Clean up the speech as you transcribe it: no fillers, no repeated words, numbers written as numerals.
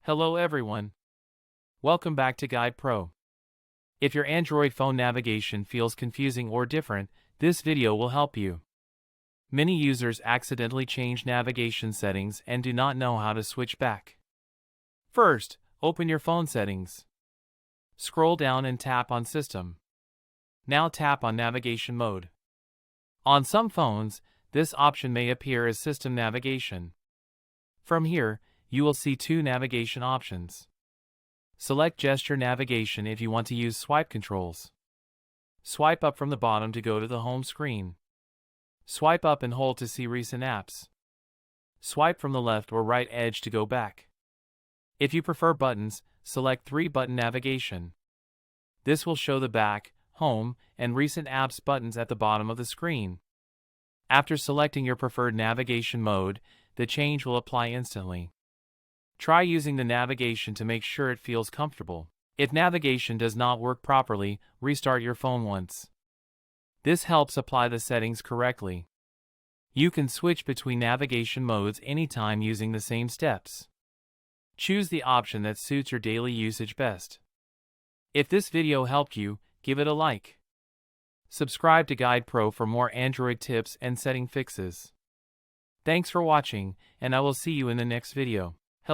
Hello everyone. Welcome back to Guide Pro. If your Android phone navigation feels confusing or different, this video will help you. Many users accidentally change navigation settings and do not know how to switch back. First, open your phone settings. Scroll down and tap on System. Now tap on Navigation Mode. On some phones, this option may appear as System Navigation. From here, you will see two navigation options. Select Gesture Navigation if you want to use swipe controls. Swipe up from the bottom to go to the home screen. Swipe up and hold to see recent apps. Swipe from the left or right edge to go back. If you prefer buttons, select 3-button navigation. This will show the back, home, and recent apps buttons at the bottom of the screen. After selecting your preferred navigation mode, the change will apply instantly. Try using the navigation to make sure it feels comfortable. If navigation does not work properly, restart your phone once. This helps apply the settings correctly. You can switch between navigation modes anytime using the same steps. Choose the option that suits your daily usage best. If this video helped you, give it a like. Subscribe to Guide Pro for more Android tips and setting fixes. Thanks for watching, and I will see you in the next video.